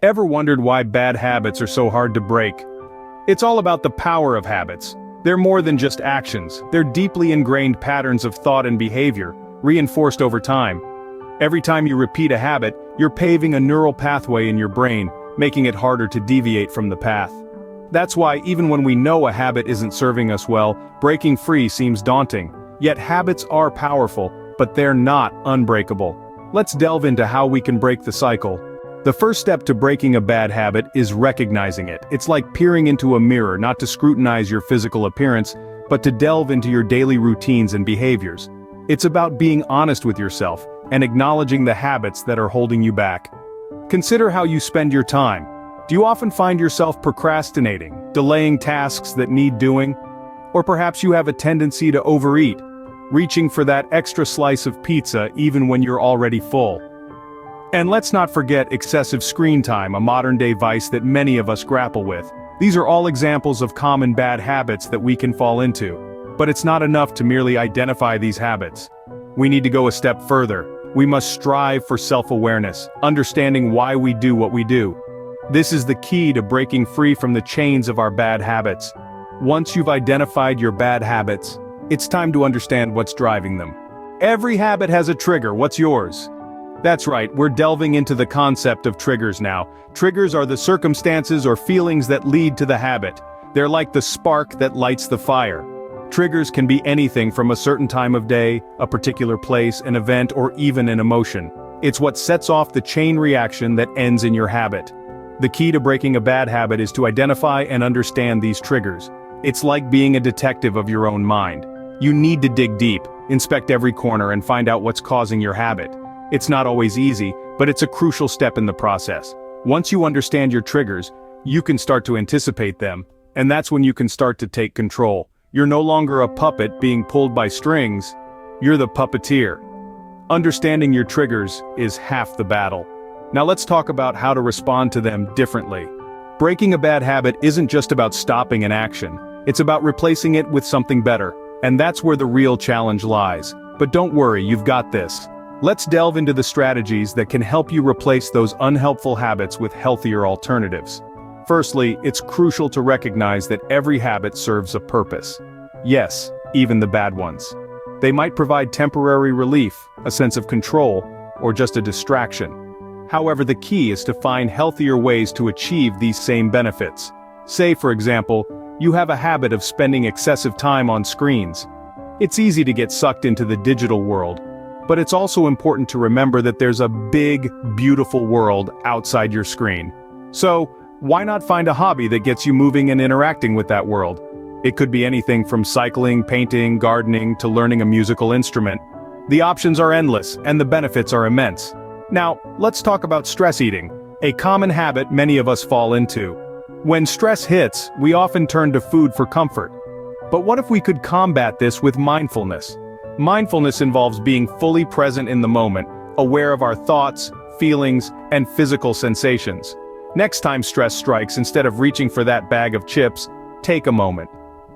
Ever wondered why bad habits are so hard to break? It's all about the power of habits. They're more than just actions, they're deeply ingrained patterns of thought and behavior, reinforced over time. Every time you repeat a habit, you're paving a neural pathway in your brain, making it harder to deviate from the path. That's why even when we know a habit isn't serving us well, breaking free seems daunting. Yet habits are powerful, but they're not unbreakable. Let's delve into how we can break the cycle. The first step to breaking a bad habit is recognizing it. It's like peering into a mirror, not to scrutinize your physical appearance, but to delve into your daily routines and behaviors. It's about being honest with yourself and acknowledging the habits that are holding you back. Consider how you spend your time. Do you often find yourself procrastinating, delaying tasks that need doing? Or perhaps you have a tendency to overeat, reaching for that extra slice of pizza even when you're already full. And let's not forget excessive screen time, a modern-day vice that many of us grapple with. These are all examples of common bad habits that we can fall into. But it's not enough to merely identify these habits. We need to go a step further. We must strive for self-awareness, understanding why we do what we do. This is the key to breaking free from the chains of our bad habits. Once you've identified your bad habits, it's time to understand what's driving them. Every habit has a trigger. What's yours? That's right, we're delving into the concept of triggers now. Triggers are the circumstances or feelings that lead to the habit. They're like the spark that lights the fire. Triggers can be anything from a certain time of day, a particular place, an event, or even an emotion. It's what sets off the chain reaction that ends in your habit. The key to breaking a bad habit is to identify and understand these triggers. It's like being a detective of your own mind. You need to dig deep, inspect every corner, and find out what's causing your habit. It's not always easy, but it's a crucial step in the process. Once you understand your triggers, you can start to anticipate them, and that's when you can start to take control. You're no longer a puppet being pulled by strings, you're the puppeteer. Understanding your triggers is half the battle. Now let's talk about how to respond to them differently. Breaking a bad habit isn't just about stopping an action, it's about replacing it with something better, and that's where the real challenge lies. But don't worry, you've got this. Let's delve into the strategies that can help you replace those unhelpful habits with healthier alternatives. Firstly, it's crucial to recognize that every habit serves a purpose. Yes, even the bad ones. They might provide temporary relief, a sense of control, or just a distraction. However, the key is to find healthier ways to achieve these same benefits. Say, for example, you have a habit of spending excessive time on screens. It's easy to get sucked into the digital world, but it's also important to remember that there's a big, beautiful world outside your screen. So, why not find a hobby that gets you moving and interacting with that world? It could be anything from cycling, painting, gardening, to learning a musical instrument. The options are endless, and the benefits are immense. Now, let's talk about stress eating, a common habit many of us fall into. When stress hits, we often turn to food for comfort. But what if we could combat this with mindfulness? Mindfulness involves being fully present in the moment, aware of our thoughts, feelings, and physical sensations. Next time stress strikes, instead of reaching for that bag of chips, take a moment.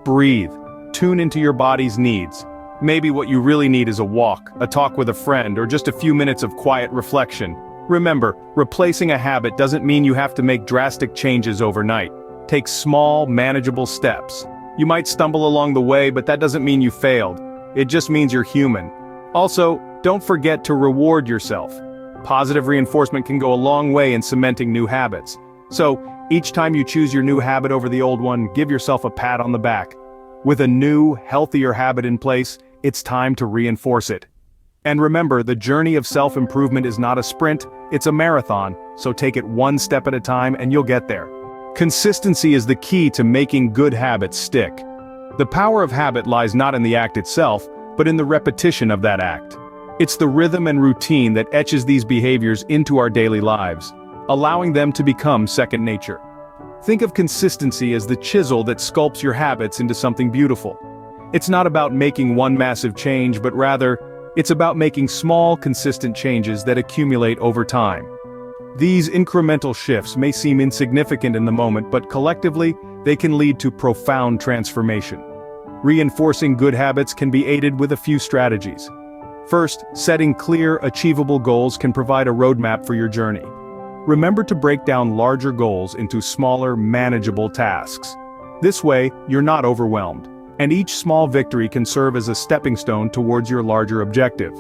Breathe. Tune into your body's needs. Maybe what you really need is a walk, a talk with a friend, or just a few minutes of quiet reflection. Remember, replacing a habit doesn't mean you have to make drastic changes overnight. Take small, manageable steps. You might stumble along the way, but that doesn't mean you failed. It just means you're human. Also, don't forget to reward yourself. Positive reinforcement can go a long way in cementing new habits. So, each time you choose your new habit over the old one, give yourself a pat on the back. With a new, healthier habit in place, it's time to reinforce it. And remember, the journey of self-improvement is not a sprint, it's a marathon, so take it one step at a time and you'll get there. Consistency is the key to making good habits stick. The power of habit lies not in the act itself, but in the repetition of that act. It's the rhythm and routine that etches these behaviors into our daily lives, allowing them to become second nature. Think of consistency as the chisel that sculpts your habits into something beautiful. It's not about making one massive change, but rather, it's about making small, consistent changes that accumulate over time. These incremental shifts may seem insignificant in the moment, but collectively, they can lead to profound transformation. Reinforcing good habits can be aided with a few strategies. First, setting clear, achievable goals can provide a roadmap for your journey. remember to break down larger goals into smaller, manageable tasks. This way, you're not overwhelmed, and each small victory can serve as a stepping stone towards your larger objective.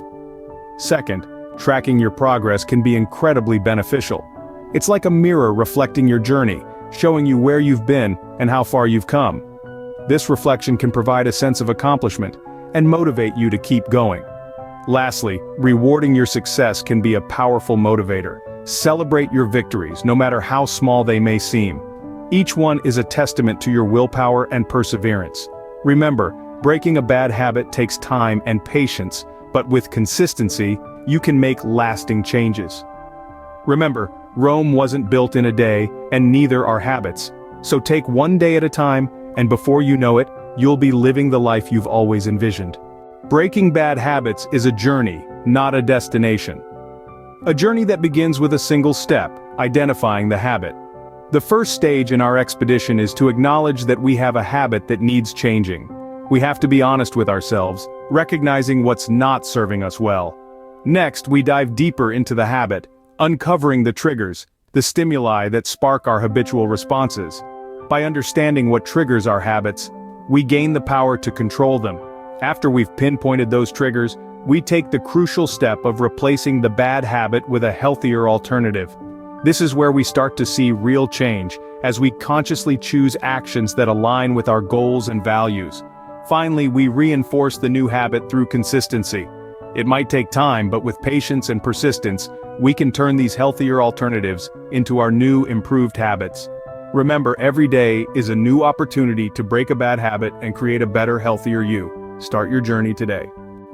Second, tracking your progress can be incredibly beneficial. It's like a mirror reflecting your journey, showing you where you've been and how far you've come. This reflection can provide a sense of accomplishment and motivate you to keep going. Lastly, rewarding your success can be a powerful motivator. Celebrate your victories, no matter how small they may seem. Each one is a testament to your willpower and perseverance. Remember, breaking a bad habit takes time and patience, but with consistency, you can make lasting changes. Remember, Rome wasn't built in a day, and neither are habits. So take one day at a time, and before you know it, you'll be living the life you've always envisioned. Breaking bad habits is a journey, not a destination. A journey that begins with a single step, identifying the habit. The first stage in our expedition is to acknowledge that we have a habit that needs changing. We have to be honest with ourselves, recognizing what's not serving us well. Next, we dive deeper into the habit, uncovering the triggers, the stimuli that spark our habitual responses. By understanding what triggers our habits, we gain the power to control them. After we've pinpointed those triggers, we take the crucial step of replacing the bad habit with a healthier alternative. This is where we start to see real change, as we consciously choose actions that align with our goals and values. Finally, we reinforce the new habit through consistency. It might take time, but with patience and persistence, we can turn these healthier alternatives into our new, improved habits. Remember, every day is a new opportunity to break a bad habit and create a better, healthier you. Start your journey today.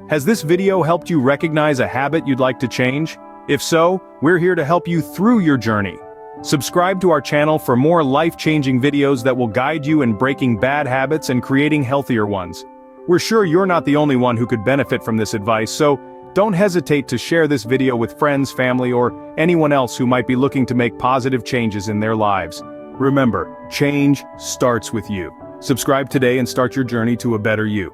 Has this video helped you recognize a habit you'd like to change? If so, we're here to help you through your journey. Subscribe to our channel for more life-changing videos that will guide you in breaking bad habits and creating healthier ones. We're sure you're not the only one who could benefit from this advice, so don't hesitate to share this video with friends, family, or anyone else who might be looking to make positive changes in their lives. Remember, change starts with you. Subscribe today and start your journey to a better you.